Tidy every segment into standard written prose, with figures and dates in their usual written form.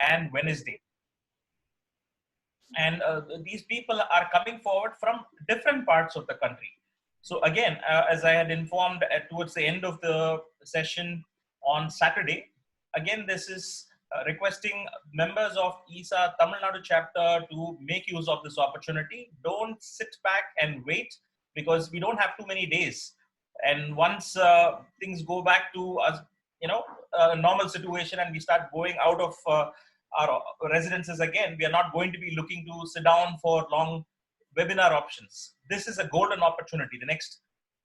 and Wednesday. And these people are coming forward from different parts of the country. So again, as I had informed towards the end of the session on Saturday, again, this is requesting members of IESA Tamilnadu chapter to make use of this opportunity. Don't sit back and wait, because we don't have too many days. And once things go back to a normal situation, and we start going out of our residences again, we are not going to be looking to sit down for long webinar options. This is a golden opportunity, the next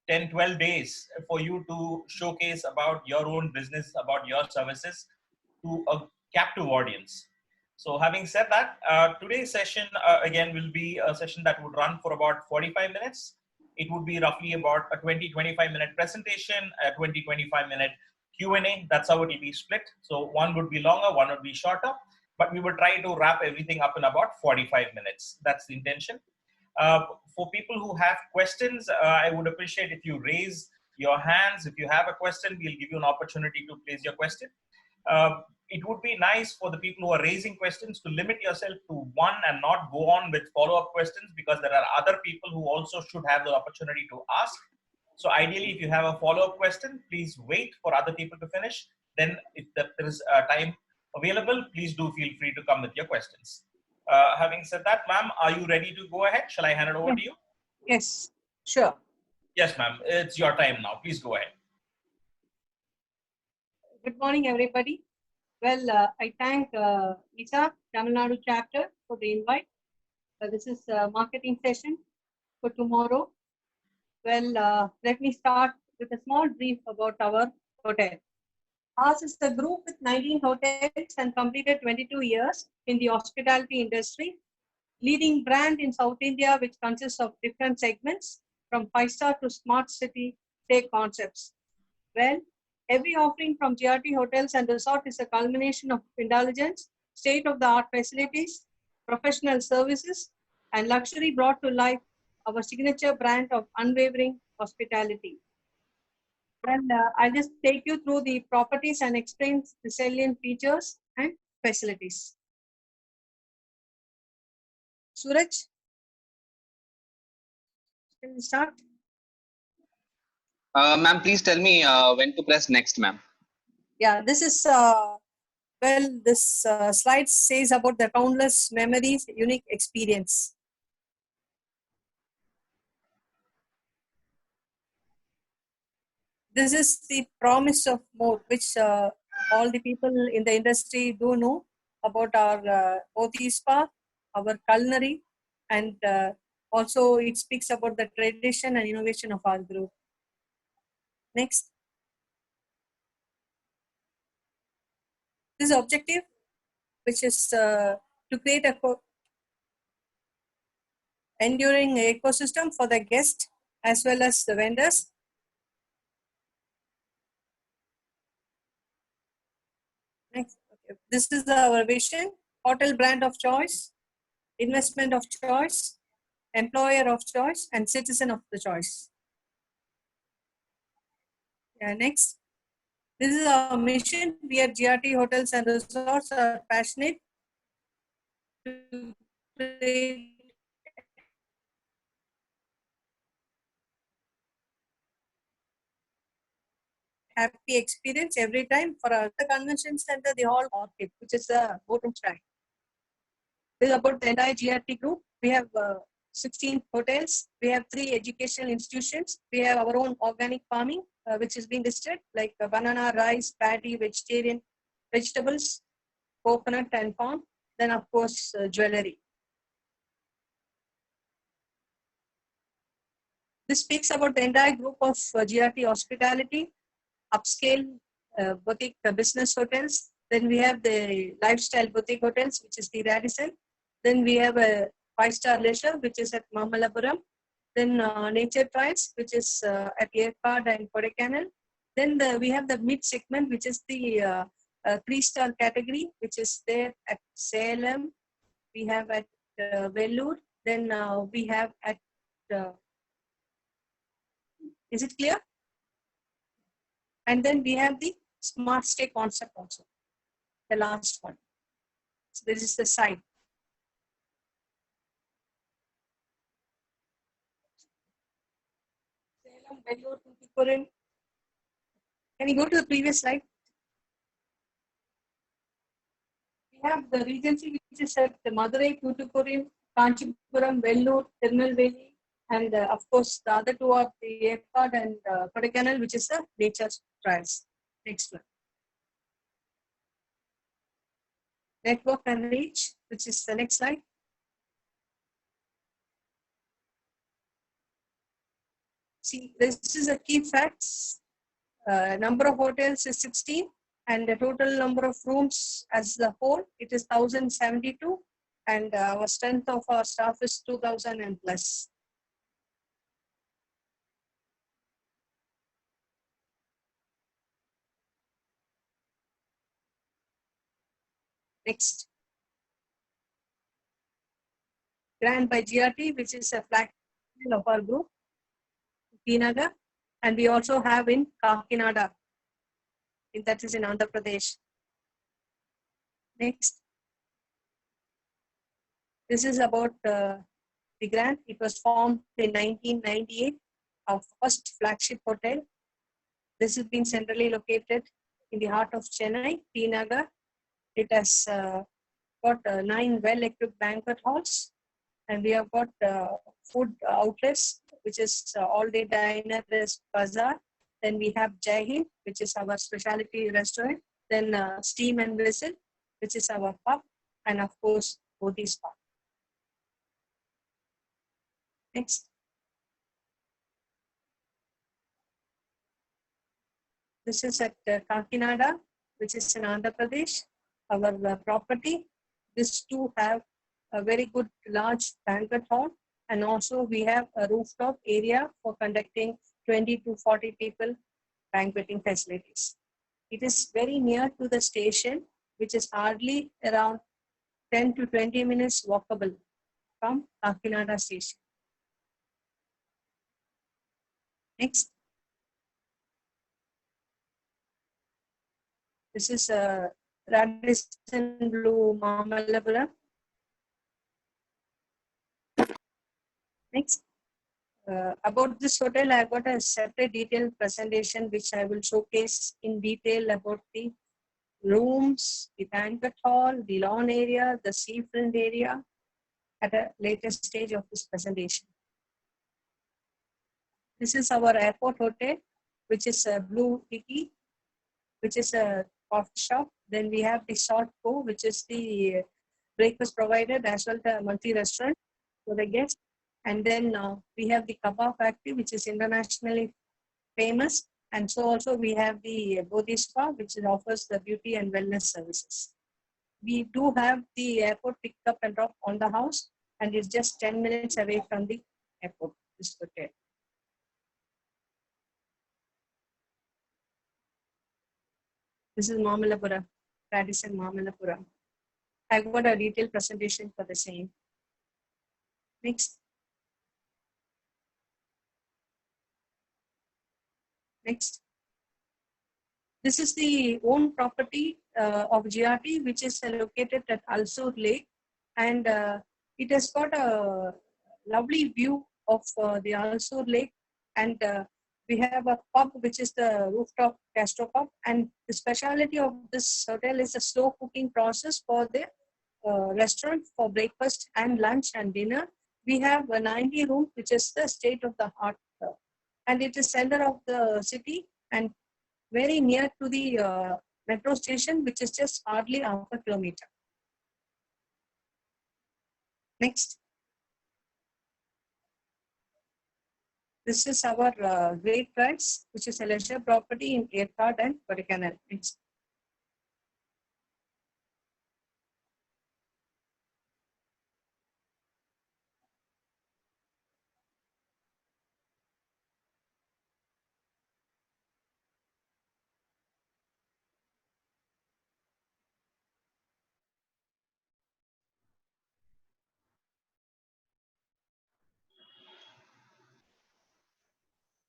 10, 12 days, for you to showcase about your own business, about your services to a captive audience. So having said that, today's session again will be a session that would run for about 45 minutes. It would be roughly about a 20-25 minute presentation, a 20-25 minute Q&A. That's how it will be split. So one would be longer, one would be shorter, but we will try to wrap everything up in about 45 minutes. That's the intention. For people who have questions, I would appreciate if you raise your hands. If you have a question, we'll give you an opportunity to place your question. It would be nice for the people who are raising questions to limit yourself to one and not go on with follow-up questions, because there are other people who also should have the opportunity to ask. So ideally, if you have a follow-up question, please wait for other people to finish. Then if there is time available, please do feel free to come with your questions. Having said that, ma'am, are you ready to go ahead? Shall I hand it over to you? Yes, sure. Yes, ma'am. It's your time now. Please go ahead. Good morning, everybody. Well, I thank IESA Tamilnadu chapter for the invite. This is a marketing session for tomorrow. Well, let me start with a small brief about our hotel. Ours is a group with 19 hotels and completed 22 years in the hospitality industry, leading brand in South India, which consists of different segments from 5-star to smart city stay concepts. Well, every offering from GRT hotels and resort is a culmination of intelligence, state-of-the-art facilities, professional services, and luxury brought to life, our signature brand of unwavering hospitality. And I'll just take you through the properties and explain the salient features and facilities. Suraj, can we start? Ma'am, please tell me when to press next, ma'am. Yeah, this is, this slide says about the countless memories, unique experience. This is the promise of more, which all the people in the industry do know about our OT spa, our culinary, and also it speaks about the tradition and innovation of our group. Next. This objective, which is to create a enduring ecosystem for the guest as well as the vendors. Next. Okay. This is our vision: hotel brand of choice, investment of choice, employer of choice, and citizen of the choice. Yeah, next. This is our mission. We at GRT Hotels and Resorts are passionate to create happy experience every time for the convention center, the Hall Orchid, which is a boating track. This is about the entire GRT group. We have 16 hotels. We have 3 educational institutions. We have our own organic farming, which is being listed, like banana, rice, paddy, vegetarian, vegetables, coconut and palm. Then of course, jewelry. This speaks about the entire group of GRT hospitality, upscale boutique business hotels. Then we have the lifestyle boutique hotels, which is the Radisson. Then we have a 5-star leisure, which is at Mamalapuram. Then nature trails, which is at Yerpad and Kodaikanal. Then we have the mid segment, which is the 3-star category, which is there at Salem. We have at Vellore. Then we have at, is it clear? And then we have the smart stay concept also, the last one. this is the site. Salem, Vellore, Tuticorin. Can you go to the previous slide? We have the Regency, which is at the Madurai, Tuticorin, Kanchipuram, Vellore, Tirunelveli, and of course the other two are the Ercad and Kodaikanal, which is the nature trails. Next one. Network and reach, which is the next slide. See, this is a key facts. Number of hotels is 16 and the total number of rooms as a whole, it is 1072 and our strength of our staff is 2000 and plus. Next. Grand by GRT, which is a flagship of our group, Tinagar, and we also have in Kakinada, that is in Andhra Pradesh. Next. This is about the Grand. It was formed in 1998, our first flagship hotel. This has been centrally located in the heart of Chennai, Tinagar. It has got 9 well-equipped banquet halls, and we have got food outlets, which is all-day diner, bazaar. Then we have Jai Hind, which is our specialty restaurant. Then Steam and Whistle, which is our pub, and of course, Bodhi Spa. Next. This is at Kakinada, which is in Andhra Pradesh. Our property. These two have a very good large banquet hall, and also we have a rooftop area for conducting 20 to 40 people banqueting facilities. It is very near to the station, which is hardly around 10 to 20 minutes walkable from Kakinada station. Next. This is a Radisson Blue Mamallapuram. Next. About this hotel, I have got a separate detailed presentation which I will showcase in detail about the rooms, the banquet hall, the lawn area, the seafront area at a later stage of this presentation. This is our airport hotel, which is a Blue Tiki, which is a coffee shop. Then we have the Short Co, which is the breakfast provided as well as a multi-restaurant for the guests. And then we have the Kebab Factory, which is internationally famous. And so also we have the Bodhi Spa, which offers the beauty and wellness services. We do have the airport pick up and drop on the house, and it's just 10 minutes away from the airport, this hotel. This is Mamallapuram, Radisson Mamallapuram. I've got a detailed presentation for the same. Next. Next. This is the own property of GRT, which is located at Alsur Lake, and it has got a lovely view of the Alsur Lake, and we have a pub, which is the rooftop gastro pub, and the specialty of this hotel is a slow cooking process for the restaurant for breakfast and lunch and dinner. We have a 90 room, which is the state of the art, and it is center of the city and very near to the metro station, which is just hardly half a kilometer. Next. This is our Great Tracts, which is a leisure property in Ercad and Kodaikanal. Next.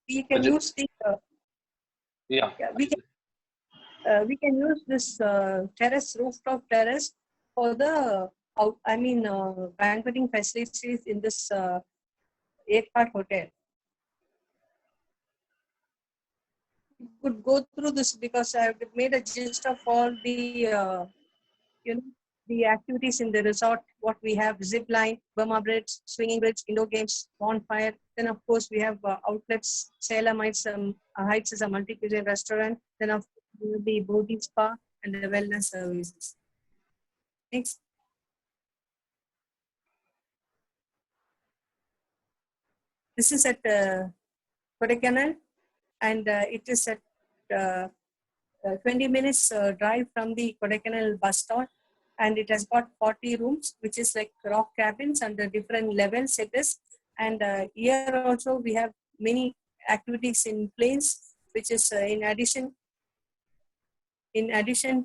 We can use the we can use this terrace, rooftop terrace, for the banqueting facilities in this airport hotel. You could go through this because I have made a gist of all the the activities in the resort. What we have: zip line, Burma bridge, swinging bridge, indoor games, bonfire. Then of course we have outlets. Salem Heights is a multi-cuisine restaurant. Then of course the boating spa and the wellness services. Next. This is at Kodaikanal, and it is at 20 minutes drive from the Kodaikanal bus stop, and it has got 40 rooms, which is like rock cabins under different levels it is. And here also we have many activities in place, which is in addition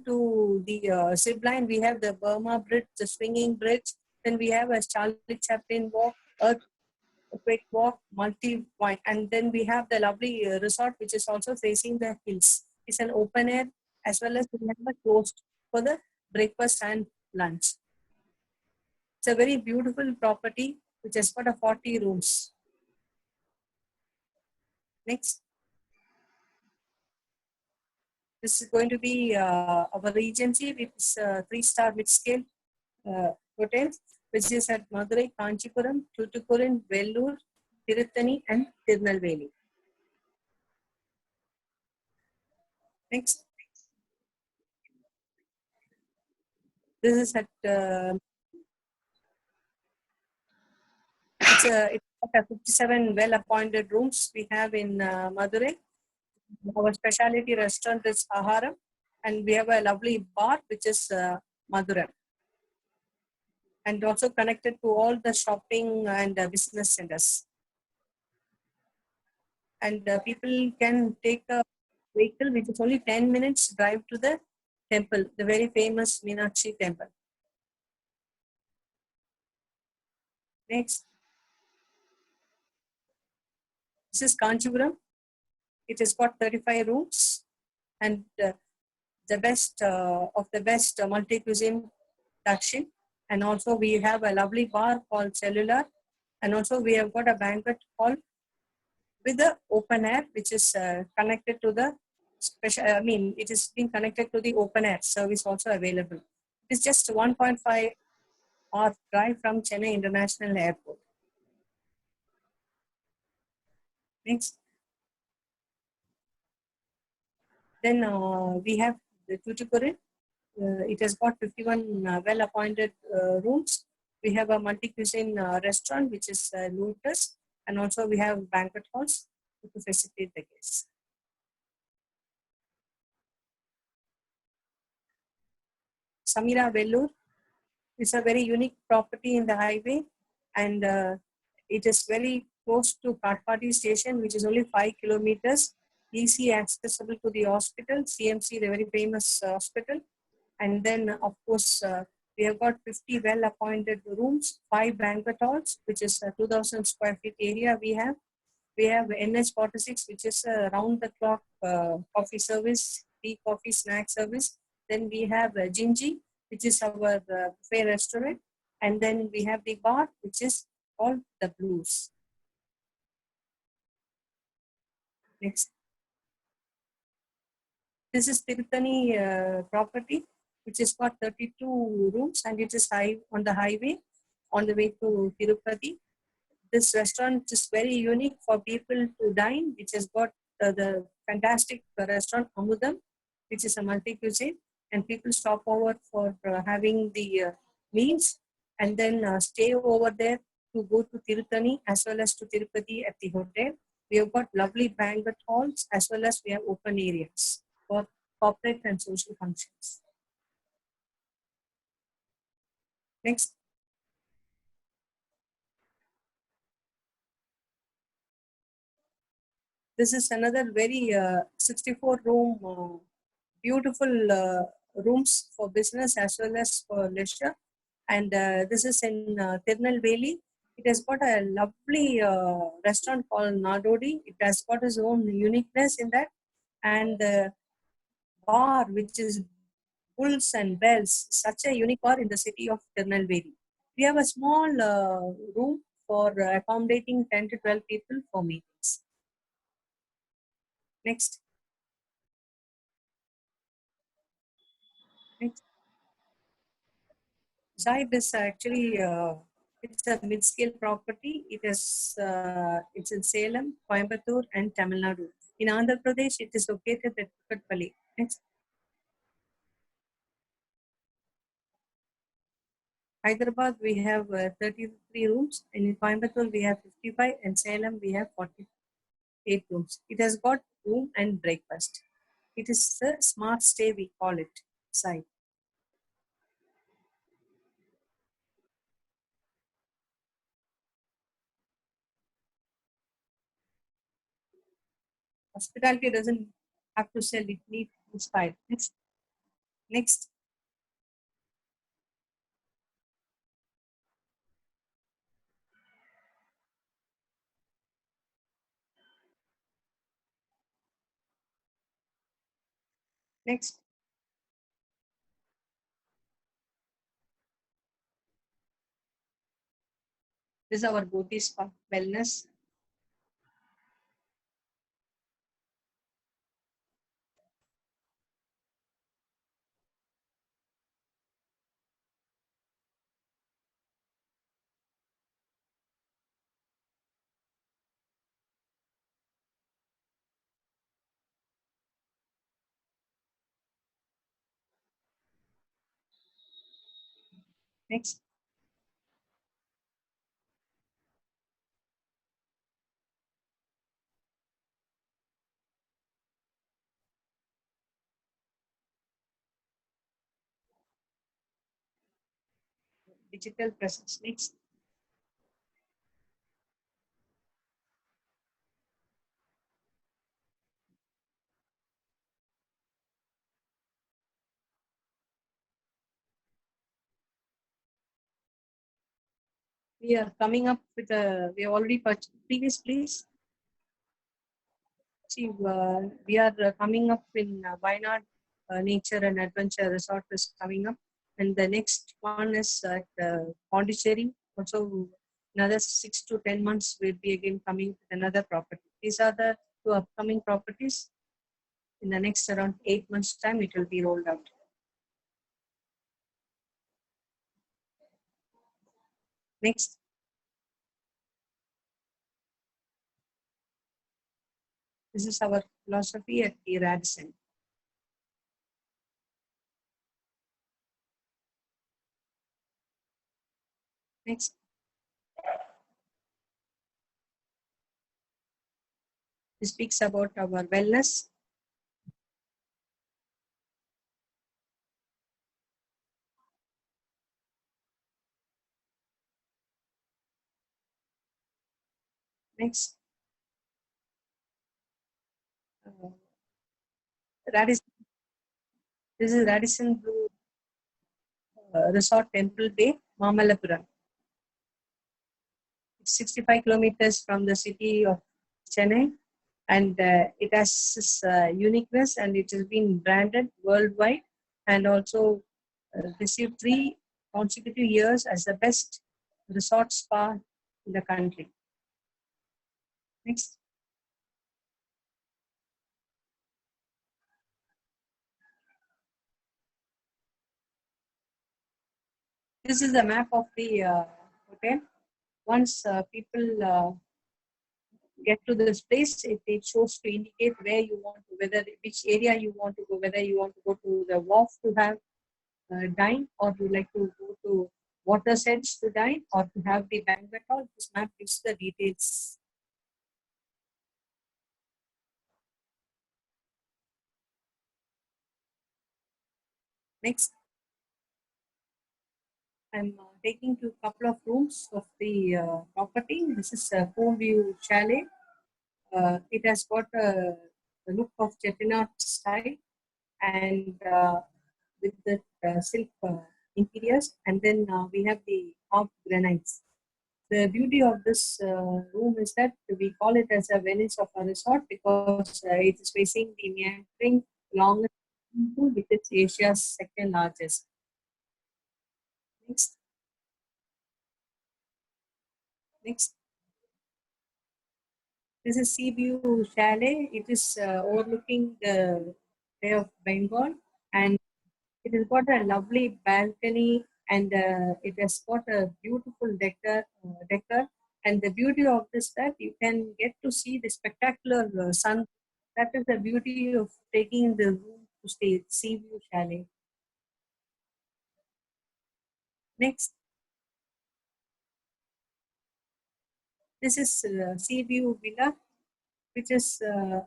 to the zip line, we have the Burma bridge, the swinging bridge. Then we have a Charlie Chaplin walk, a quick walk, multi-wine. And then we have the lovely resort, which is also facing the hills. It's an open air, as well as we have a closed for the breakfast and lunch. It's a very beautiful property, which has got a 40 rooms. Next. This is going to be our Regency, which is 3-star mid-scale hotel, which is at Madurai, Kanchipuram, Tuticorin, Vellore, Tirutani, and Tirunelveli. Next. This is at it's got 57 well-appointed rooms we have in Madurai. Our specialty restaurant is Aharam, and we have a lovely bar, which is Madurai, and also connected to all the shopping and business centers. And people can take a vehicle, which is only 10 minutes drive to the temple, the very famous Meenakshi temple. Next. This is Kanchipuram. It has got 35 rooms, and the best of the best multi-cuisine Dakshin. And also we have a lovely bar called Cellular, and also we have got a banquet hall with the open air, which is connected to the special. It is being connected to the open air service also available. It's just 1.5 hour drive from Chennai International Airport. Next. Then we have the Tuticorin. It has got 51 well-appointed rooms. We have a multi-cuisine restaurant, which is Lotus, and also we have banquet halls to facilitate the guests. Samira Vellore is a very unique property in the highway, and it is very close to Katpati station, which is only 5 kilometers, easy accessible to the hospital, CMC, the very famous hospital. And then, of course, we have got 50 well-appointed rooms, 5 banquet halls, which is 2,000 square feet area we have. We have NH46, which is a round-the-clock coffee service, tea, coffee, snack service. Then we have Gingy, which is our buffet restaurant. And then we have the bar, which is called the Blues. Next. This is Tirutani property, which has got 32 rooms, and it is on the highway on the way to Tirupati. This restaurant is very unique for people to dine, which has got the fantastic restaurant Amudam, which is a multi-cuisine, and people stop over for having the meals, and then stay over there to go to Tirutani as well as to Tirupati at the hotel. We have got lovely banquet halls as well as we have open areas for corporate and social functions. Next. This is another very 64 room, beautiful rooms for business as well as for leisure. And this is in Tirunelveli. It has got a lovely restaurant called Nadodi. It has got its own uniqueness in that. And the bar, which is pulls and bells, such a unique bar in the city of Tirunelveli. We have a small room for accommodating 10 to 12 people for meetings. Next. Next. Zaid is actually it's a mid-scale property. It's in Salem, Coimbatore, and Tamil Nadu. In Andhra Pradesh, it is located at Kukatpalli. Next. Hyderabad, we have 33 rooms, and in Coimbatore, we have 55, and Salem, we have 48 rooms. It has got room and breakfast. It is a smart stay, we call it, site. Hospitality doesn't have to sell, it needs to inspire. Next. Next. Next. This is our Bodhi Spa Wellness. Next. Digital presence. Next. We are coming up with we have already purchased previous place. See, we are coming up in Wayanad Nature and Adventure Resort is coming up. And the next one is at Pondicherry. Also, another 6 to 10 months will be again coming with another property. These are the two upcoming properties. In the next around 8 months' time, it will be rolled out. Next. This is our philosophy at the Radisson. Next. This speaks about our wellness. Next. Radisson. This is Radisson Blue Resort Temple Bay, Mamallapuram. It's 65 kilometers from the city of Chennai, and it has this uniqueness, and it has been branded worldwide and also received 3 consecutive years as the best resort spa in the country. Next. This is the map of the hotel. Once people get to this place, it shows to indicate where you want to, which area you want to go, whether you want to go to the wharf to have dine, or you like to go to water's edge to dine, or to have the banquet hall. This map gives the details. Next. I'm taking to a couple of rooms of the property. This is a Pool View Chalet. It has got the look of Chettinad style, and with the silk interiors, and then we have the half granites. The beauty of this room is that we call it as a Venice of a resort because it is facing the meandering long swimming pool, which is Asia's second largest. Next. Next. This is Sea View Chalet. It is overlooking the Bay of Bengal, and it has got a lovely balcony, and it has got a beautiful decor. And the beauty of this that you can get to see the spectacular sun. That is the beauty of taking the room to stay at Sea View Chalet. Next, this is Sea View Villa, which is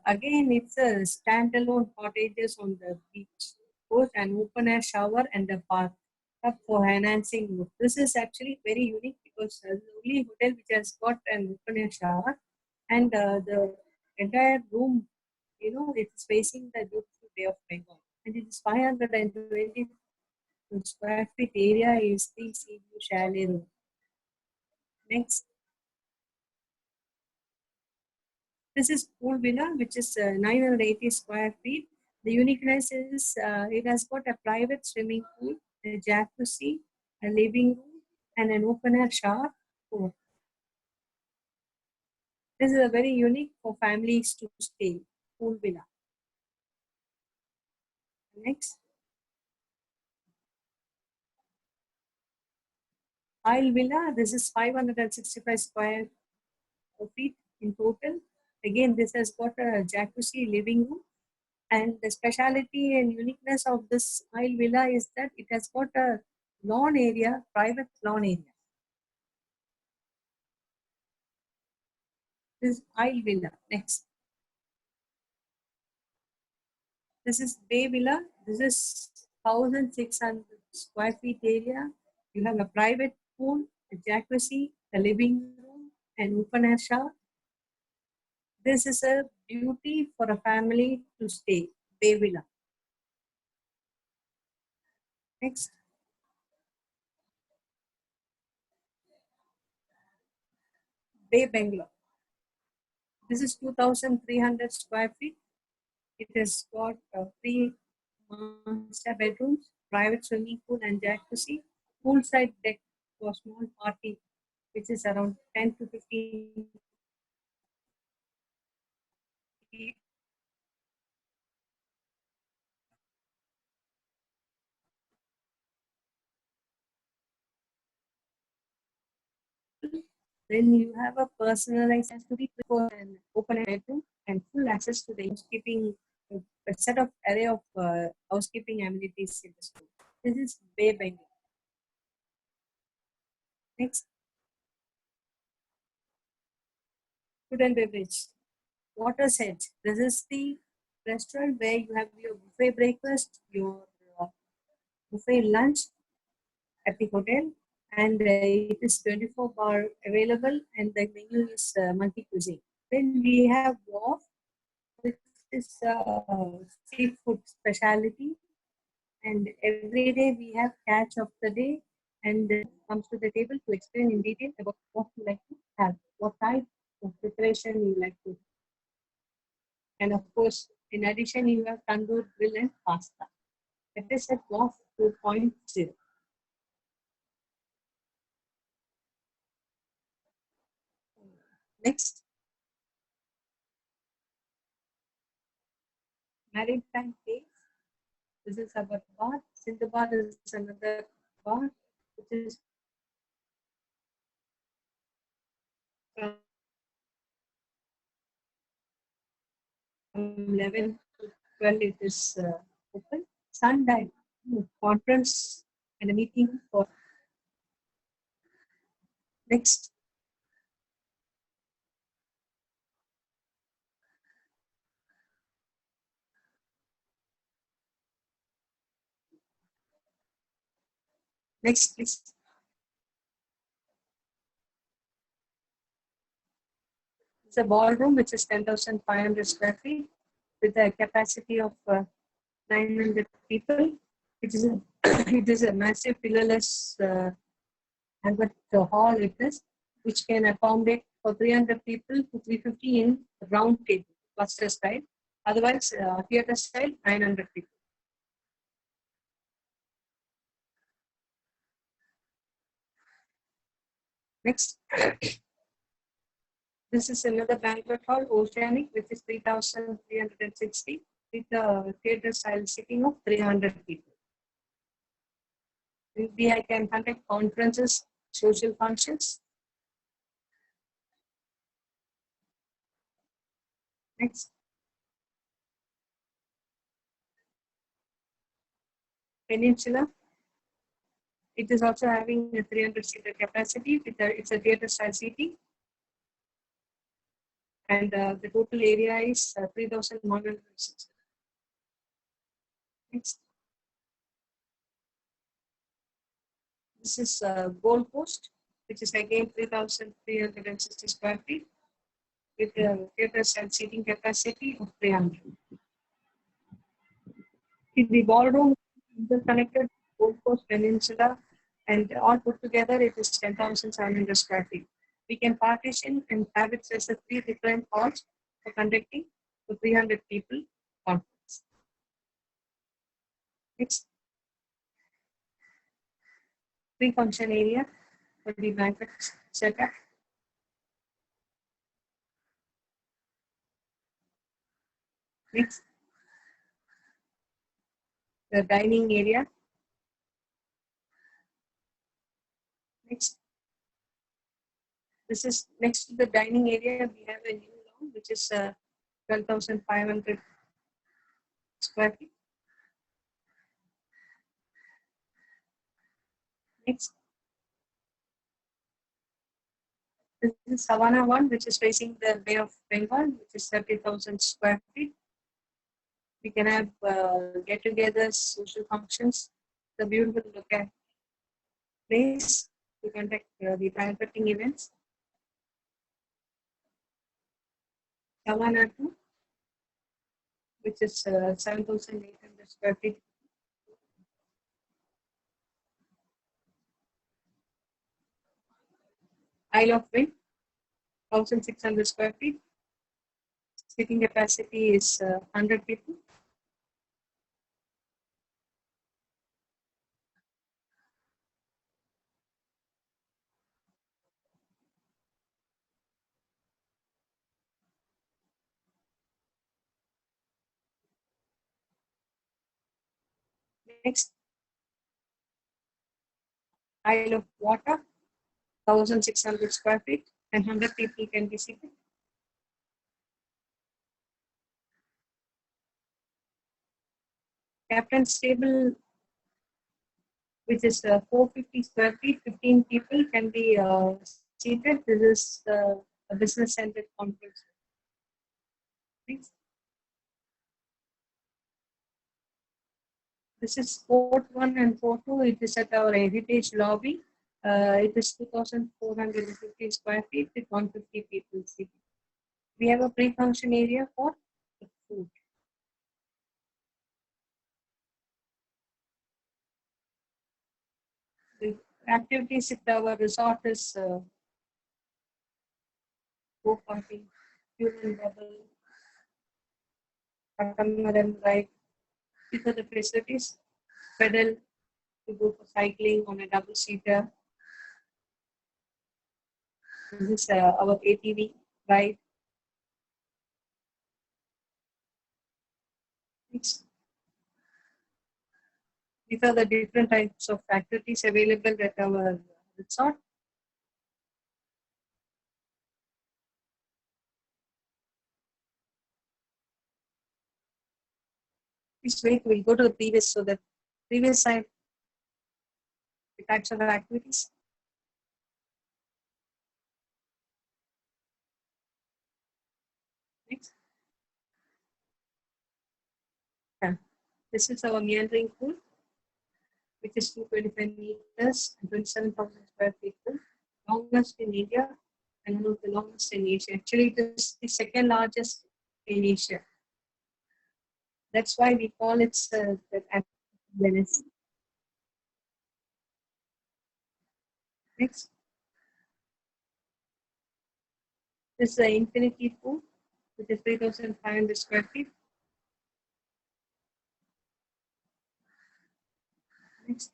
again it's a standalone cottages on the beach, both an open air shower and a bath up for enhancing look. This is actually very unique because the only hotel which has got an open air shower, and the entire room, it's facing the beautiful Bay of Bengal, and it is 520 square feet area is the sea view chalet room. Next. This is pool villa, which is 980 square feet. The uniqueness is it has got a private swimming pool, a jacuzzi, a living room, and an open air shower. Oh. This is a very unique for families to stay. Pool villa. Next. Isle villa. This is 565 square feet in total. Again, this has got a jacuzzi, living room. And the speciality and uniqueness of this Isle villa is that it has got a lawn area, private lawn area. This is Isle villa. Next. This is Bay villa. This is 1,600 square feet area. You have a private pool, a jacuzzi, a living room, an open air shower. This is a beauty for a family to stay. Bay villa. Next. Bay Bangalore. This is 2,300 square feet. It has got 3 master bedrooms, private swimming pool and jacuzzi, poolside deck for small party, which is around 10 to 15 people. Then you have a personalized accessory for an open bedroom and full access to the housekeeping, a set of array of housekeeping amenities in the school. This is Bay Bengal. Next, food and beverage. Water's Edge. This is the restaurant where you have your buffet breakfast, your buffet lunch at the hotel, and it is 24-hour available, and the menu is multi-cuisine. Then we have WAF, which is seafood specialty, and every day we have catch of the day, and comes to the table to explain in detail about what you like to have, what type of preparation you like to. And of course, in addition, you have tandoor grill and pasta. It is at WAF 2.0. Next. Maritime Place. This is our bar. Sindabad is another bar, which is from 11 to 12. It is open. Sunday conference and a meeting for next. Next, please. It's a ballroom which is 10,500 square feet with a capacity of 900 people. It is a, it is a massive pillarless Albert hall it is, which can accommodate for 300 people to 350 in round table cluster style. Otherwise, theater style 900 people. Next. This is another banquet hall, Oceanic, which is 3,360 with a theatre style sitting of 300 people. I can conduct conferences, social functions. Next. Peninsula. It is also having a 300-seater capacity with it's a theatre style seating. And the total area is 3,160. Next. This is Gold Coast, which is again 3,360 square feet with a theatre style seating capacity of 300. The ballroom interconnected Gold Coast Peninsula, and all put together it is 10,700 square feet. We can partition and have it as a 3 different halls for conducting to 300 people conference. Next. Pre-function area for the banquet setup. Next. The dining area. Next. This is next to the dining area. We have a new lawn which is 12,500 square feet. Next. This is Savannah one, which is facing the Bay of Bengal, which is 30,000 square feet. We can have get-togethers, social functions. The beautiful place to conduct the banqueting events. Savannah 2, which is 7,800 square feet. Isle of Wind, 1,600 square feet. Seating capacity is 100 people. Next, Isle of Water, 1,600 square feet, and 100 people can be seated. Captain's Table, which is 450 square feet, 15 people can be seated. This is a business-centered conference. Next. This is Fort 1 and Fort 2. It is at our heritage lobby. It is 2,450 square feet with 150 people seated. We have a pre-function area for the food. The activities at our resort is go-karting, human bubble, catamaran ride. These are the facilities. Pedal to go for cycling on a double-seater. This is our ATV ride. Next. These are the different types of activities available at our resort. This way we'll go to the previous, so the previous side, the types of activities. Next. Yeah. This is our meandering pool, which is 225 meters and 27,000 square feet, longest in India and one of the longest in Asia. Actually, it is the second largest in Asia. That's why we call it Venice. Next. This is the infinity pool, which is 3,500 square feet. Next.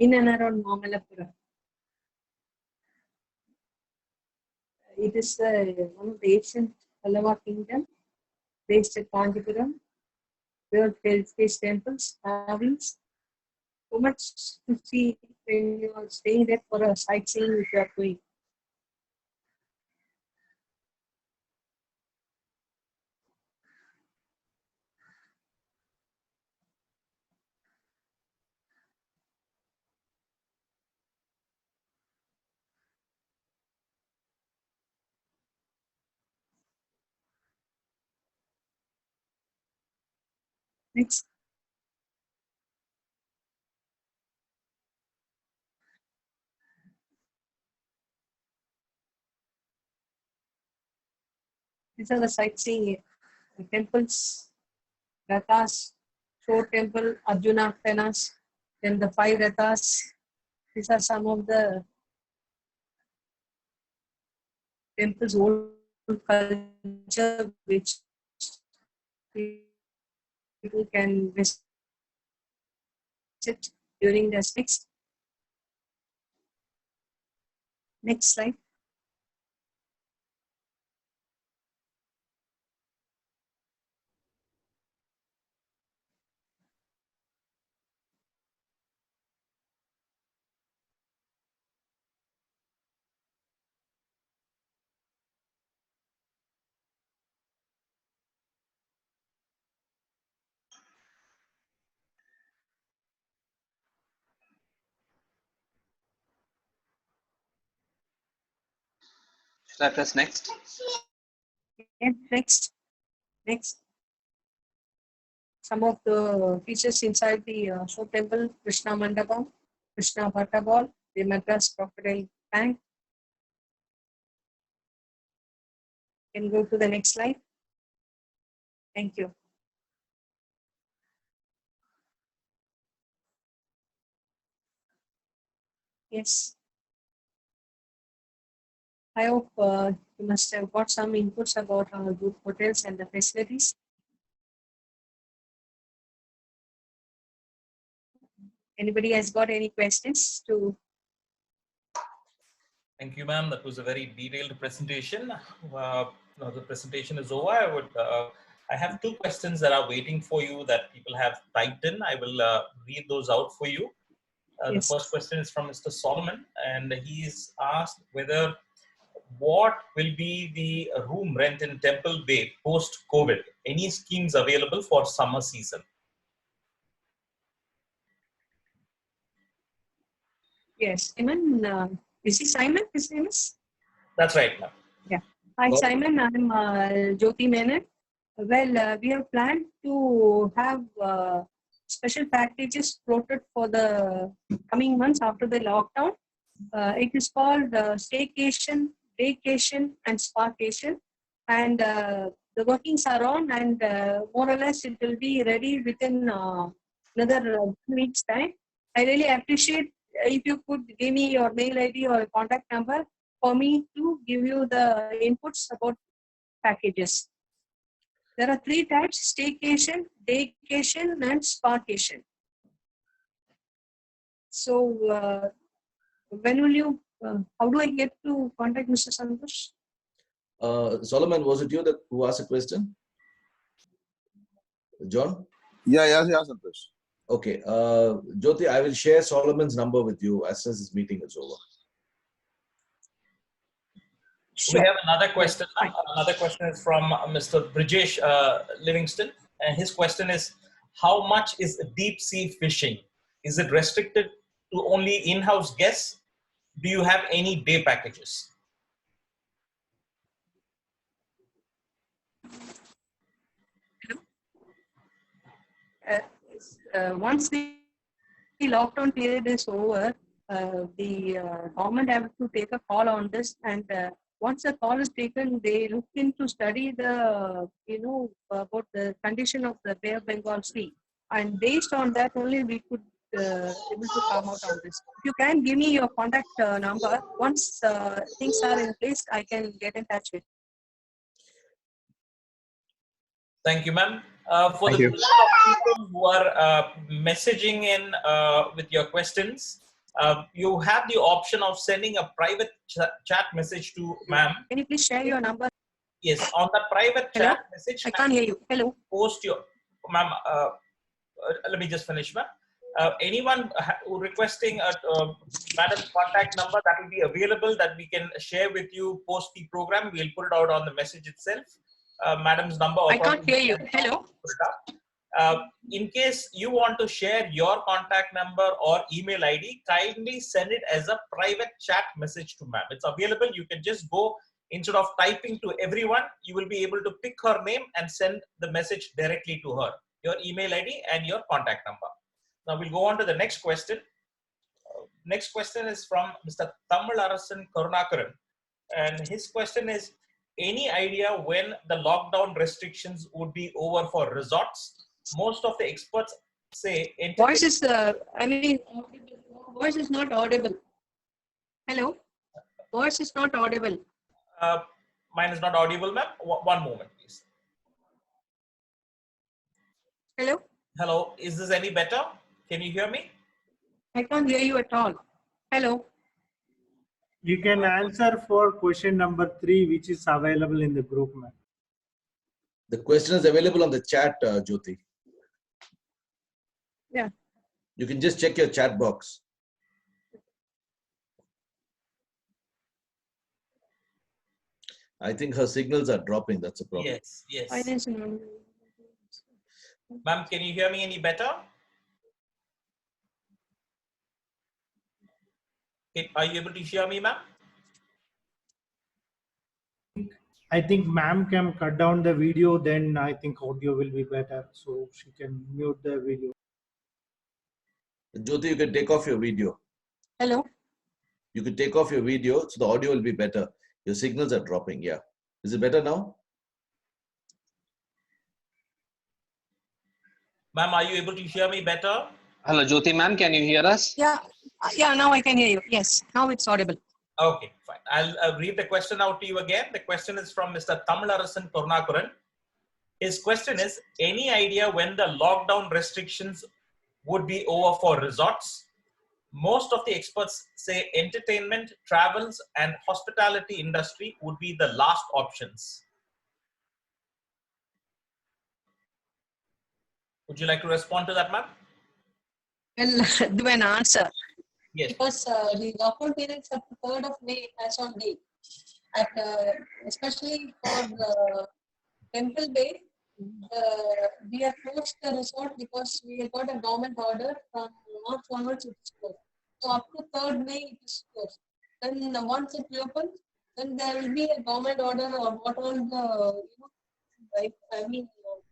in and around Mamalapura. It is one of the ancient Pallava kingdom based at Kanchipuram, where heritage temples, carvings, so much to see when you are staying there for a sightseeing if you are going. Next. These are the sightseeing temples, Rathas, Shore Temple, Arjuna Penas, then the 5 Rathas. These are some of the temples, old culture, which people can visit during the next slide. Should I press next? Yeah, next. Some of the features inside the Shore Temple, Krishna Mandapam, Krishna Bhattaball, the Madras Crocodile Tank. Can go to the next slide. Thank you. Yes. I hope you must have got some inputs about our good hotels and the facilities. Anybody has got any questions to? Thank you, ma'am. That was a very detailed presentation. Now the presentation is over. I have 2 questions that are waiting for you that people have typed in. I will read those out for you. Yes. The first question is from Mr. Solomon, and he's asked whether what will be the room rent in Temple Bay post-COVID? Any schemes available for summer season? Yes, Simon. Is he Simon? His name is? That's right, ma'am. Yeah. Hi, Simon. I'm Jyoti Menon. Well, we have planned to have special packages floated for the coming months after the lockdown. It is called staycation, daycation, and sparcation. And the workings are on, and more or less it will be ready within another 2 weeks' time. I really appreciate if you could give me your mail ID or contact number for me to give you the inputs about packages. There are 3 types: staycation, daycation, and sparcation. So, when will you, how do I get to contact Mr. Santosh? Solomon, was it you who asked a question? John? Yeah, Santosh. Okay. Jyoti, I will share Solomon's number with you as soon as this meeting is over. Sure. We have another question. Another question is from Mr. Brijesh Livingston. And his question is, how much is deep sea fishing? Is it restricted to only in-house guests? Do you have any day packages? Once the lockdown period is over, the government have to take a call on this, and once the call is taken, they look into study the, about the condition of the Bay of Bengal Sea, and based on that only we could able to come out on this. If you can give me your contact number, once things are in place, I can get in touch with you. Thank you, ma'am. For Thank the you. people who are messaging in with your questions, You have the option of sending a private chat message to ma'am. Can you please share your number? Yes, on that private Hello? chat message, I can't hear you. Hello. post your, ma'am, let me just finish, ma'am. Anyone requesting a madam's contact number that will be available that we can share with you post the program, we'll put it out on the message itself. Madam's number. I can't hear you. Hello. In case you want to share your contact number or email ID, kindly send it as a private chat message to ma'am. It's available. You can just go, instead of typing to everyone, you will be able to pick her name and send the message directly to her, your email ID and your contact number. Now we'll go on to the next question. Next question is from Mr. Tamilnadu Karunakaran. And his question is, any idea when the lockdown restrictions would be over for resorts? Most of the experts say... Voice is, voice is not audible. Hello? Voice is not audible. Mine is not audible, ma'am. One moment, please. Hello? Hello, is this any better? Can you hear me? I can't hear you at all. Hello? You can answer for question number 3, which is available in the group, ma'am. The question is available on the chat, Jyoti. Yeah. You can just check your chat box. I think her signals are dropping. That's a problem. Yes, yes. Ma'am, Ma'am, can you hear me any better? Are you able to hear me, ma'am? I think ma'am can cut down the video, then I think audio will be better. So she can mute the video. Jyoti, you can take off your video. hello? You can take off your video, so the audio will be better. Your signals are dropping. Yeah. Is it better now? Ma'am, are you able to hear me better? Hello, Jyoti ma'am, can you hear us? Yeah, now I can hear you. Yes, now it's audible. Okay, fine. I'll read the question out to you again. The question is from Mr. Tamilnadu Karunakaran. His question is, any idea when the lockdown restrictions would be over for resorts? Most of the experts say entertainment, travels, and hospitality industry would be the last options. Would you like to respond to that, ma'am? Well, do an answer. Yes. Because the lockdown period is up to 3rd of May as on date. At, especially for Temple Bay, we have closed the resort because we have got a government order from March onwards it is closed. So up to 3rd May it is closed. Then once it reopens, then there will be a government order on what all the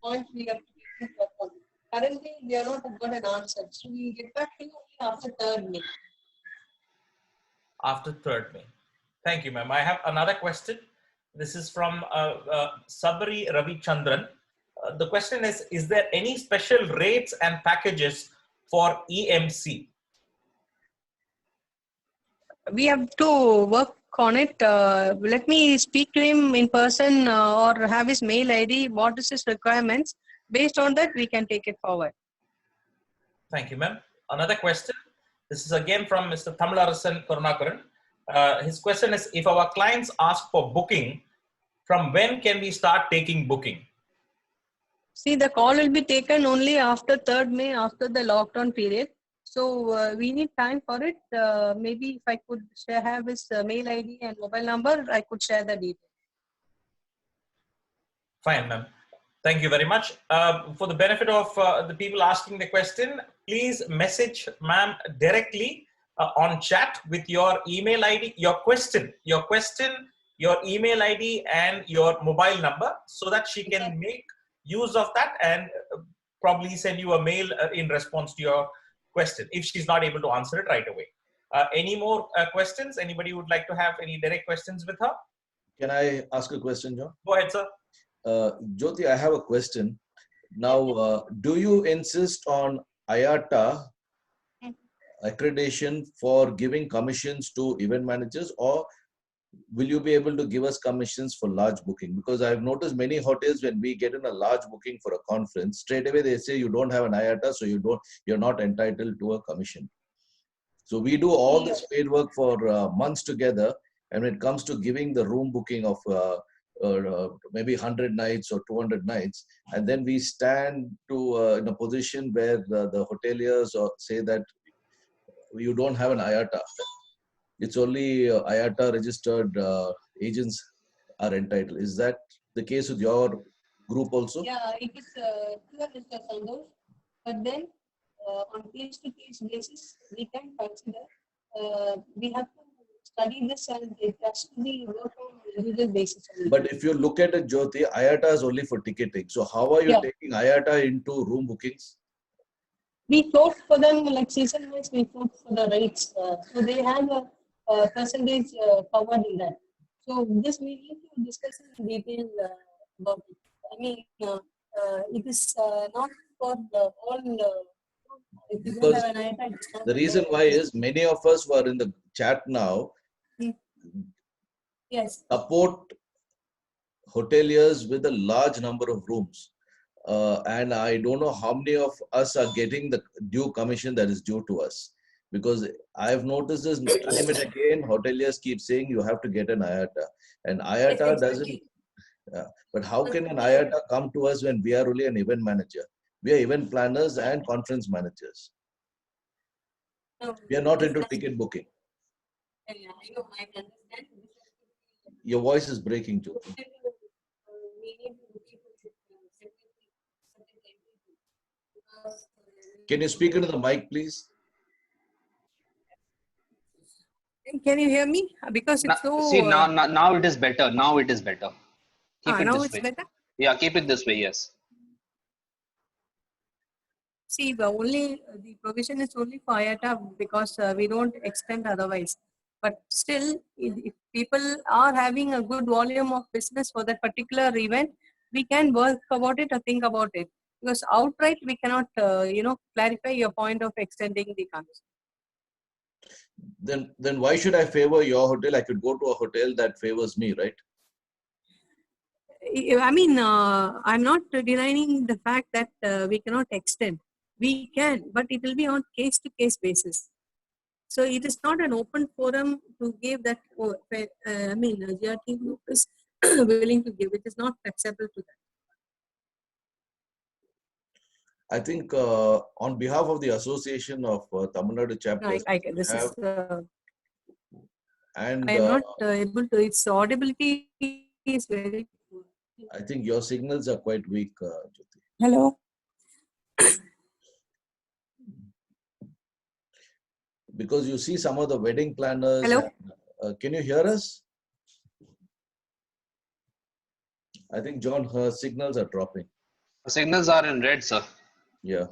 points we have to take into account. Currently, we are not got an answer. So we get back to you only after 3rd May. After 3rd May. Thank you, ma'am. I have another question. This is from Sabari Ravi Chandran. The question is there any special rates and packages for EMC? We have to work on it. Let me speak to him in person or have his mail ID. What is his requirements? Based on that, we can take it forward. Thank you, ma'am. Another question. This is again from Mr. Tamilnadu Karunakaran. His question is, if our clients ask for booking, from when can we start taking booking? See, the call will be taken only after 3rd May, after the lockdown period. So we need time for it. Maybe if I could have his mail ID and mobile number, I could share the details. Fine, ma'am. Thank you very much. For the benefit of the people asking the question, please message ma'am directly on chat with your email ID, your question, your email ID and your mobile number so that she can make use of that and probably send you a mail in response to your question if she's not able to answer it right away. Any more questions? Anybody would like to have any direct questions with her? Can I ask a question, John? Go ahead, sir. Jyoti, I have a question. Now, do you insist on IATA accreditation for giving commissions to event managers, or will you be able to give us commissions for large booking? Because I've noticed many hotels, when we get in a large booking for a conference, straight away they say you don't have an IATA, so you're not entitled to a commission. So we do all this paid work for months together, and when it comes to giving the room booking of maybe 100 nights or 200 nights, and then we stand to in a position where the hoteliers say that you don't have an IATA. It's only IATA registered agents are entitled. Is that the case with your group also? Yeah, it is clear, Mr. Sandosh. But then on case-to-case basis, we can consider we have to study this and it has to be worked on individual basis. Only. But if you look at it, Jyoti, IATA is only for ticketing. So how are you taking IATA into room bookings? We quote for them like season wise, we quote for the rates. So they have a percentage covered in that. So this we need to discuss in detail about it. I mean, it is not for all. If you don't Because have an IATA, it's not the reason why is many of us who are in the chat now yes. support hoteliers with a large number of rooms. And I don't know how many of us are getting the due commission that is due to us. Because I've noticed this time and again, hoteliers keep saying you have to get an IATA. And IATA doesn't. But how can an IATA come to us when we are only an event manager? We are event planners and conference managers. We are not into ticket booking. I know, I understand. Your voice is breaking, Jyoti. Can you speak into the mic, please? Can you hear me? Because it's so. See, now it is better. Now it is better. Keep it now this it's way. better. Yeah, keep it this way. Yes. See, the provision is only for IATA because we don't extend otherwise. But still, if people are having a good volume of business for that particular event, we can work about it or think about it. Because outright, we cannot, clarify your point of extending the concept. Then why should I favor your hotel? I could go to a hotel that favors me, right? I mean, I'm not denying the fact that we cannot extend. We can, but it will be on case-to-case basis. So it is not an open forum to give that. GRT group is willing to give. It is not acceptable to that. I think on behalf of the Association of Tamilnadu chapters, I am not able to. Its audibility is very poor. I think your signals are quite weak, Jyoti. Hello. Because you see some of the wedding planners. Hello. And, can you hear us? I think John, her signals are dropping. The signals are in red, sir. Yeah.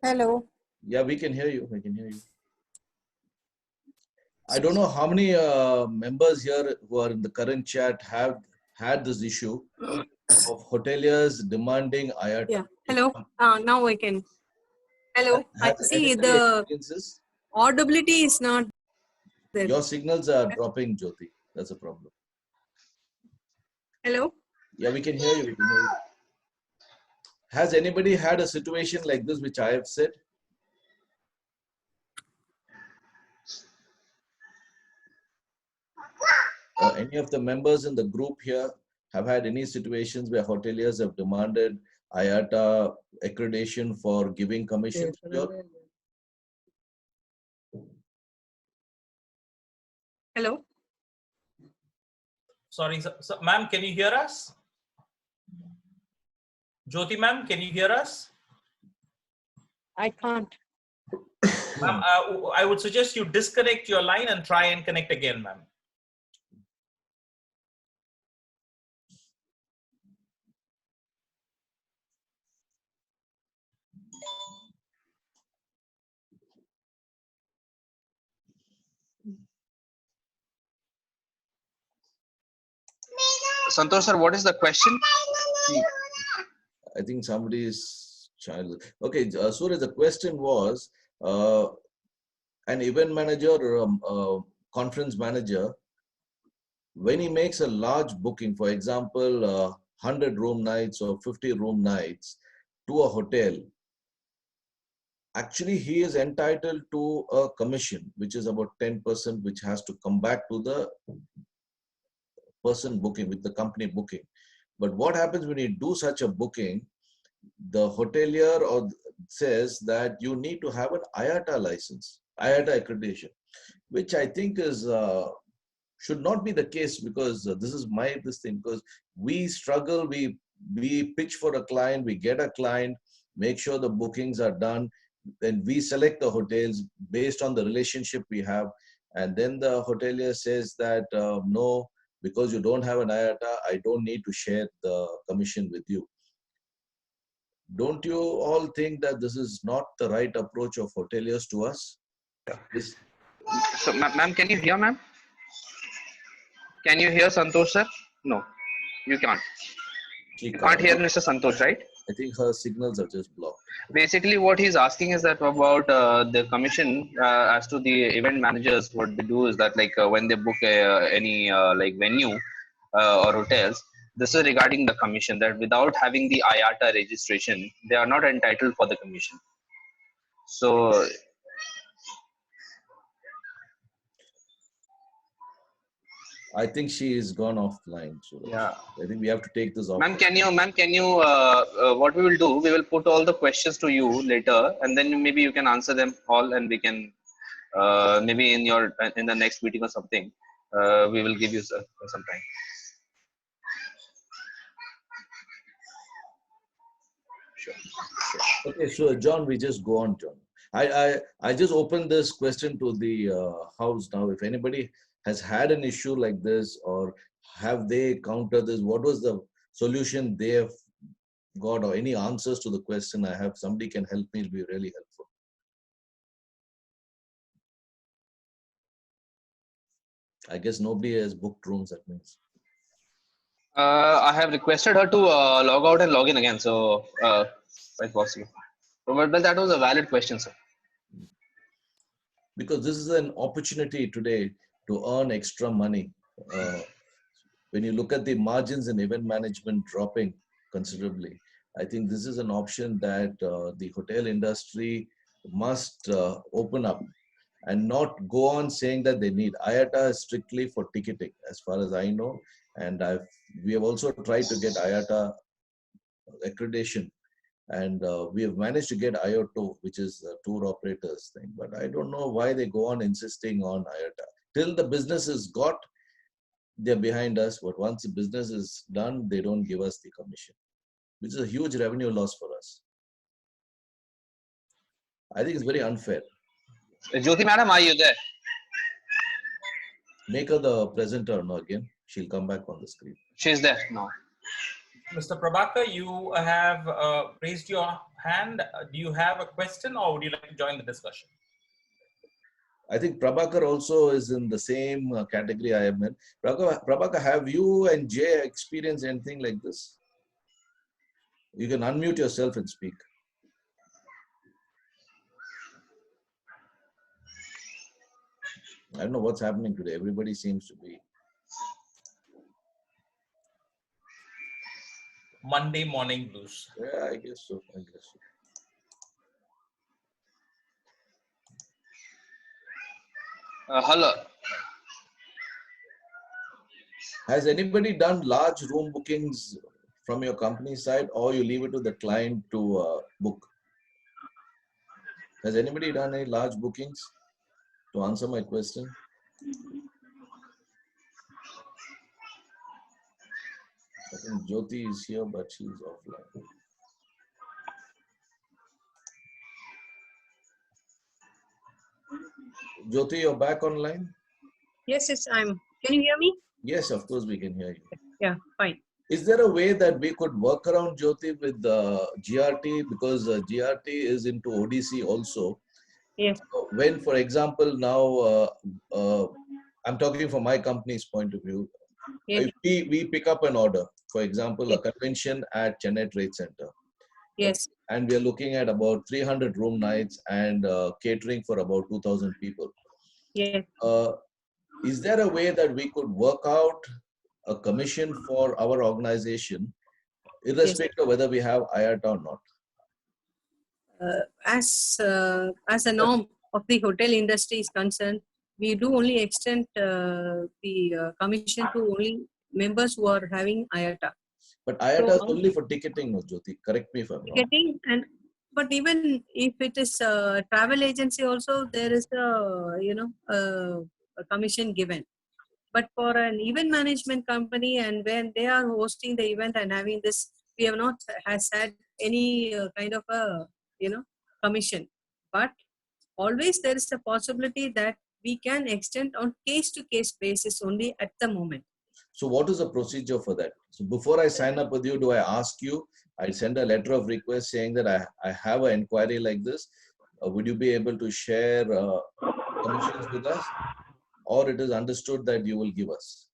Hello. Yeah, we can hear you. We can hear you. I don't know how many members here who are in the current chat have had this issue of hoteliers demanding IATA. Yeah. Hello. Now I can. Hello. I see the audibility is not there. Your signals are dropping, Jyoti. That's a problem. Hello. Yeah, we can hear you. We can hear you. Has anybody had a situation like this, which I have said? Any of the members in the group here have had any situations where hoteliers have demanded IATA accreditation for giving commission? Hello. Sorry, so, ma'am, can you hear us? Jyoti ma'am, can you hear us? I can't. Ma'am, I would suggest you disconnect your line and try and connect again, ma'am. Santosh sir, what is the question? I think somebody's child. Okay, Surya, the question was an event manager or a conference manager, when he makes a large booking, for example, 100 room nights or 50 room nights to a hotel, Actually, he is entitled to a commission, which is about 10%, which has to come back to the person booking, with the company booking. But what happens when you do such a booking, the hotelier or says that you need to have an IATA license, IATA accreditation, which I think is should not be the case, because this is this thing, because we struggle, we pitch for a client, we get a client, make sure the bookings are done, then we select the hotels based on the relationship we have, and then the hotelier says that no, because you don't have an IATA, I don't need to share the commission with you. Don't you all think that this is not the right approach of hoteliers to us? So, ma'am, can you hear, ma'am? Can you hear Santosh, sir? No, you can't. You can't hear Mr. Santosh, right? I think her signals are just blocked. Basically, what he's asking is that about the commission as to the event managers. What they do is that, like, when they book any like venue or hotels, this is regarding the commission, that without having the IATA registration, they are not entitled for the commission. So I think she is gone offline. So yeah, I think we have to take this off. ma'am, can you what we will do, we will put all the questions to you later, and then maybe you can answer them all, and we can maybe in the next meeting or something, we will give you some time. Sure. Okay, so John, we just go on, John. I just opened this question to the house now. If anybody has had an issue like this, or have they countered this, what was the solution they have got, or any answers to the question I have, somebody can help me, it'll be really helpful. I guess nobody has booked rooms, that means. I have requested her to log out and log in again, so quite possible. But that was a valid question, sir. Because this is an opportunity today to earn extra money. When you look at the margins in event management dropping considerably, I think this is an option that the hotel industry must open up, and not go on saying that they need. IATA is strictly for ticketing, as far as I know, and we have also tried to get IATA accreditation, and we have managed to get IO2, which is the tour operators thing. But I don't know why they go on insisting on IATA. Till the business is got, they're behind us. But once the business is done, they don't give us the commission, which is a huge revenue loss for us. I think it's very unfair. Jyoti madam, are you there? Make her the presenter now again. She'll come back on the screen. She's there now. Mr. Prabhakar, you have raised your hand. Do you have a question, or would you like to join the discussion? I think Prabhakar also is in the same category I am in. Prabhakar, have you and Jay experienced anything like this? You can unmute yourself and speak. I don't know what's happening today. Everybody seems to be. Monday morning blues. Yeah, I guess so. Hello. Has anybody done large room bookings from your company side, or you leave it to the client to book? Has anybody done any large bookings? To answer my question. I think Jyoti is here, but she's offline. Jyoti, you're back online? Yes, I'm. Can you hear me? Yes, of course we can hear you. Yeah, fine. Is there a way that we could work around, Jyoti, with GRT? Because GRT is into ODC also. Yes. When, for example, now I'm talking from my company's point of view. Yes. If we pick up an order, for example, a convention at Chennai Trade Center. Yes. And we are looking at about 300 room nights and catering for about 2,000 people. Yes. Is there a way that we could work out a commission for our organization, irrespective of whether we have IATA or not? as a norm of the hotel industry is concerned, we do only extend the commission to only members who are having IATA. But IATA is So, only for ticketing, no, Jyoti. Correct me if I'm wrong. getting and but even if it is a travel agency also, there is a commission given. But for an event management company, and when they are hosting the event and having this, we have not has had any kind of a commission. But always there is a possibility that we can extend on case to case basis only at the moment. So what is the procedure for that? So before I sign up with you, do I ask you? I send a letter of request saying that I have an inquiry like this. Would you be able to share commissions with us? Or it is understood that you will give us?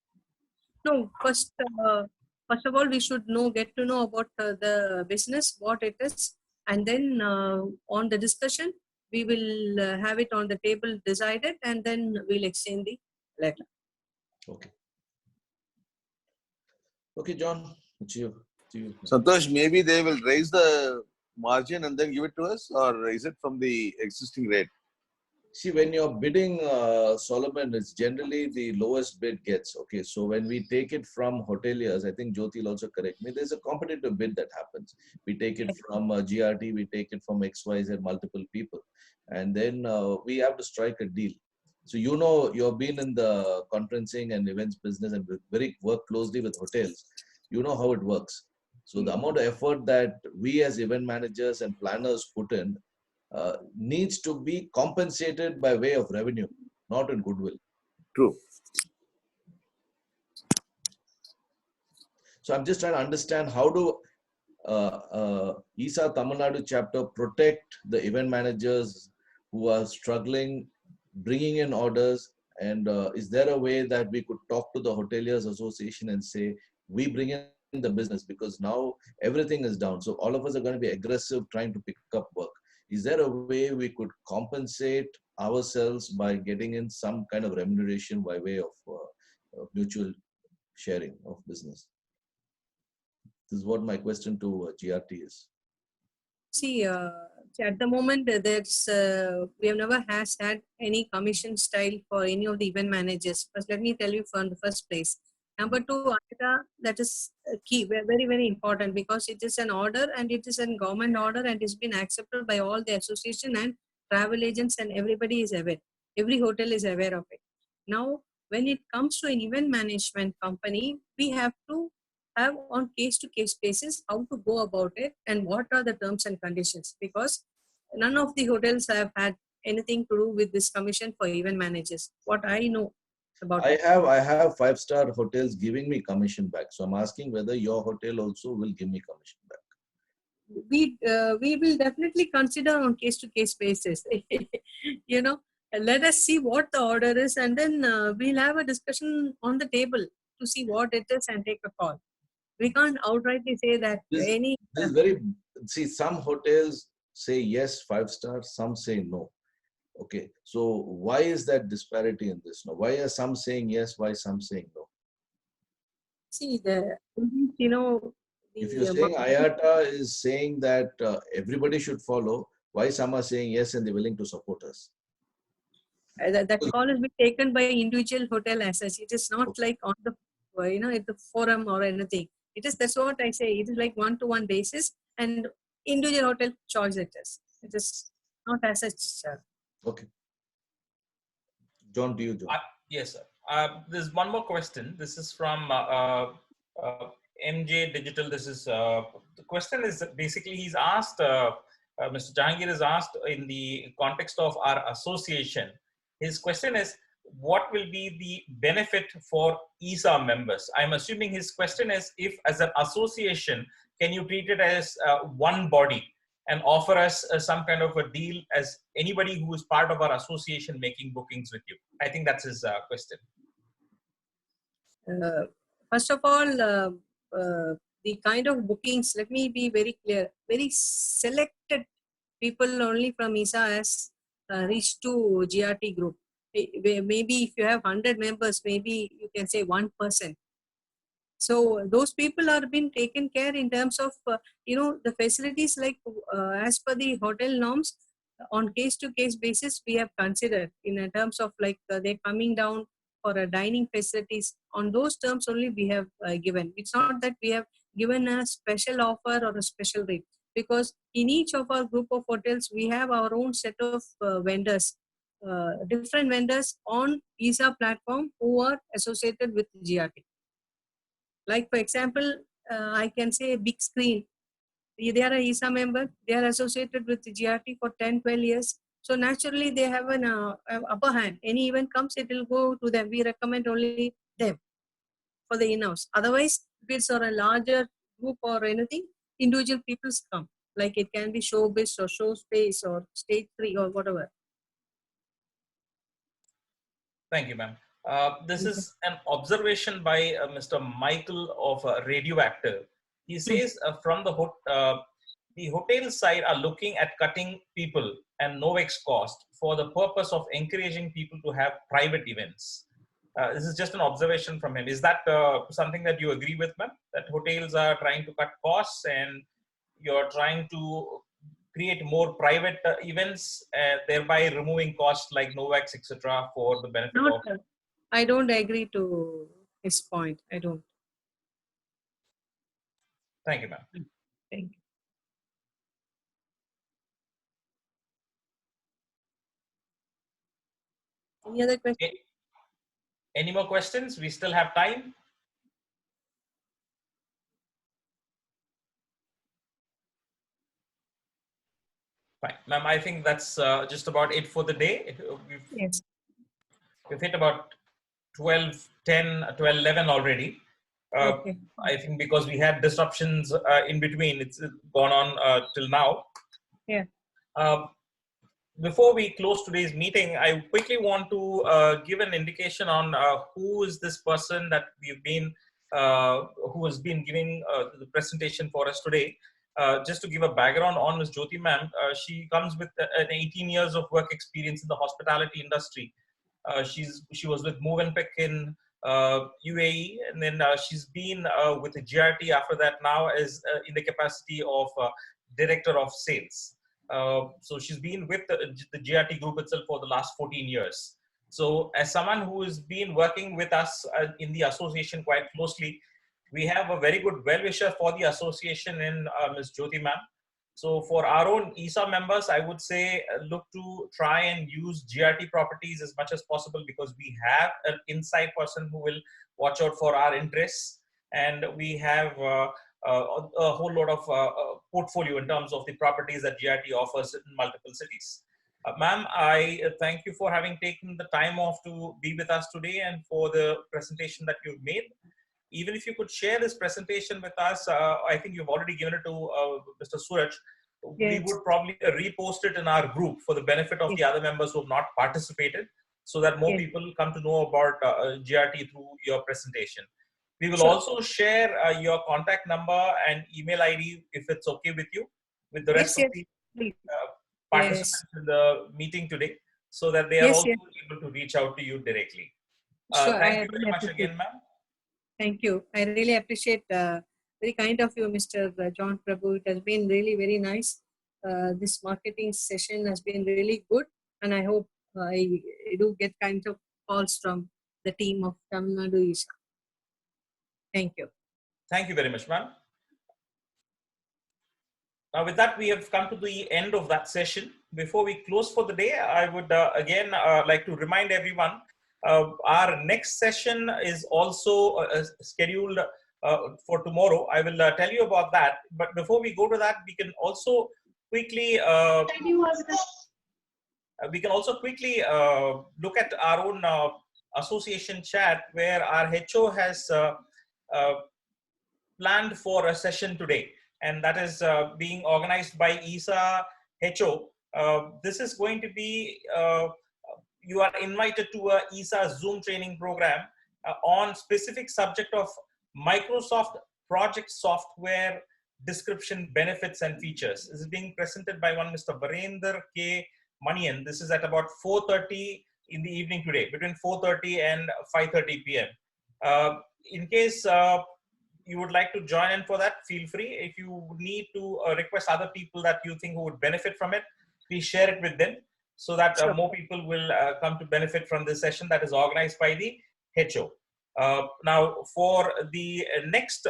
No, first of all, we should get to know about the business, what it is, and then on the discussion, we will have it on the table decided, and then we'll exchange the letter. Okay. Okay, John, it's you. Santosh, maybe they will raise the margin and then give it to us, or is it from the existing rate? See, when you're bidding, Solomon, it's generally the lowest bid gets. Okay, so when we take it from hoteliers, I think Jyoti will also correct me, there's a competitive bid that happens. We take it from GRT, we take it from XYZ, multiple people. And then we have to strike a deal. So, you've been in the conferencing and events business and work closely with hotels. You know how it works. So the amount of effort that we as event managers and planners put in needs to be compensated by way of revenue, not in goodwill. True. So I'm just trying to understand how do IESA Tamilnadu chapter protect the event managers who are struggling, bringing in orders, and is there a way that we could talk to the hoteliers association and say, we bring in the business because now everything is down. So all of us are going to be aggressive trying to pick up work. Is there a way we could compensate ourselves by getting in some kind of remuneration by way of mutual sharing of business? This is what my question to GRT is. See, at the moment, we have never had any commission style for any of the event managers. First, let me tell you from the first place. Number two, that is key, very, very important, because it is an order and it is a government order and it's been accepted by all the association and travel agents, and everybody is aware. Every hotel is aware of it. Now, when it comes to an event management company, we have to have on case to case basis how to go about it and what are the terms and conditions, because none of the hotels have had anything to do with this commission for event managers. What I know about I have 5-star hotels giving me commission back. So I'm asking whether your hotel also will give me commission back. We will definitely consider on case to case basis. Let us see what the order is, and then we'll have a discussion on the table to see what it is and take a call. We can't outrightly say that some hotels say yes, 5-star, some say no. Okay, so why is that disparity in this now? Why are some saying yes, why some saying no? See, if you're saying IATA is saying that everybody should follow, why some are saying yes and they're willing to support us? That call has been taken by individual hotel as such. It is not like on the at the forum or anything. That's what I say. It is like one-to-one basis, and individual hotel choice it is. It is not as such. Okay. John, do you, John? Yes, sir. There's one more question. This is from MJ Digital. This is the question is basically he's asked. Mr. Jahangir is asked in the context of our association. His question is, what will be the benefit for IESA members? I'm assuming his question is, if as an association, can you treat it as one body and offer us some kind of a deal as anybody who is part of our association making bookings with you? I think that's his question. First of all, the kind of bookings, let me be very clear, very selected people only from IESA has reached to GRT group. Maybe if you have 100 members, maybe you can say 1%. So those people are being taken care in terms of, the facilities like as per the hotel norms, on case to case basis, we have considered in a terms of like they're coming down for a dining facilities. On those terms only we have given. It's not that we have given a special offer or a special rate, because in each of our group of hotels, we have our own set of vendors, different vendors on IESA platform who are associated with GRT. Like for example, I can say big screen. They are a IESA member. They are associated with GRT for 10, 12 years. So naturally, they have an upper hand. Any event comes, it will go to them. We recommend only them for the in-house. Otherwise, if it's for a larger group or anything, individual people come. Like it can be showbiz or show space or stage 3 or whatever. Thank you, ma'am. This is an observation by Mr. Michael of Radioactive. He says from the hotel side are looking at cutting people and NOVEX cost for the purpose of encouraging people to have private events. This is just an observation from him. Is that something that you agree with, ma'am? That hotels are trying to cut costs and you're trying to create more private events, thereby removing costs like NOVEX, etc., for the benefit Not, of. I don't agree to his point. I don't. Thank you, ma'am. Thank you. Any other question? Any more questions? We still have time. Fine, ma'am. I think that's just about it for the day. Yes. We've hit about 12:10, 12:11 already. Okay. I think because we had disruptions in between, it's gone on till now. Yeah. Before we close today's meeting, I quickly want to give an indication on who is this person that we've been, who has been giving the presentation for us today. Just to give a background on Ms. Jyoti ma'am, she comes with an 18 years of work experience in the hospitality industry. She was with Movenpick in UAE, and then she's been with the GRT after that now as in the capacity of director of sales. So she's been with the GRT group itself for the last 14 years. So as someone who has been working with us in the association quite closely, we have a very good well-wisher for the association in Ms. Jyoti ma'am. So for our own IESA members, I would say look to try and use GRT properties as much as possible, because we have an inside person who will watch out for our interests, and we have a whole lot of portfolio in terms of the properties that GRT offers in multiple cities. Ma'am, I thank you for having taken the time off to be with us today and for the presentation that you've made. Even if you could share this presentation with us, I think you've already given it to Mr. Suraj. Yes. We would probably repost it in our group for the benefit of the other members who have not participated, so that more people come to know about GRT through your presentation. We will also share your contact number and email ID, if it's okay with you, with the rest of the participants in the meeting today, so that they are also able to reach out to you directly. Thank you very much again, ma'am. Thank you. I really appreciate very kind of you, Mr. John Prabhu. It has been really very nice. This marketing session has been really good, and I hope I do get kind of calls from the team of Tamilnadu IESA. Thank you. Thank you very much, ma'am. Now, with that, we have come to the end of that session. Before we close for the day, I would again like to remind everyone, our next session is also scheduled for tomorrow. I will tell you about that. But before we go to that, we can also quickly look at our own association chat, where our HO has planned for a session today, and that is being organized by IESA HO. This is going to be, you are invited to a IESA Zoom training program on specific subject of Microsoft project software description, benefits and features. This is being presented by one Mr. Barender K. Manian. This is at about 4:30 in the evening today, between 4:30 and 5:30 p.m. In case you would like to join in for that, feel free. If you need to request other people that you think who would benefit from it, please share it with them so that Sure. more people will come to benefit from this session that is organized by the HO. Now, for the next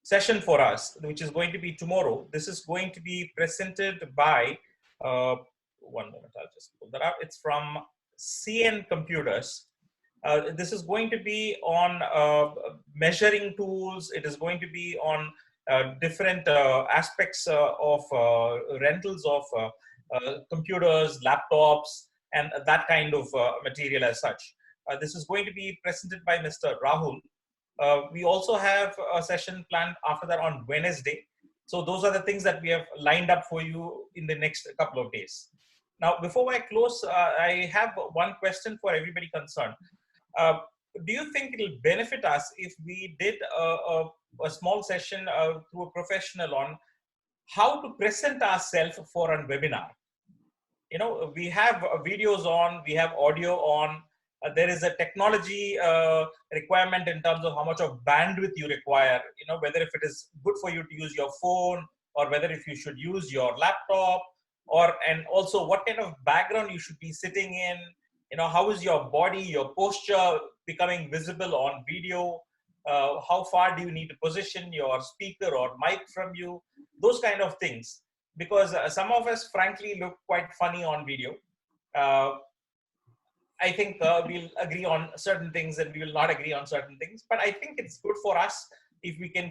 session for us, which is going to be tomorrow, this is going to be presented by, one moment, I'll just pull that up. It's from CN Computers. This is going to be on measuring tools. It is going to be on different aspects of rentals of computers, laptops, and that kind of material as such. This is going to be presented by Mr. Rahul. We also have a session planned after that on Wednesday. So those are the things that we have lined up for you in the next couple of days. Now, before I close, I have one question for everybody concerned. Do you think it will benefit us if we did a small session through a professional on how to present ourselves for a webinar? You know, we have videos on, we have audio on. There is a technology requirement in terms of how much of bandwidth you require, you know, whether if it is good for you to use your phone or whether if you should use your laptop, or and also what kind of background you should be sitting in, you know, how is your body, your posture becoming visible on video, how far do you need to position your speaker or mic from you, those kind of things. Because some of us frankly look quite funny on video. I think we'll agree on certain things and we will not agree on certain things, but I think it's good for us if we can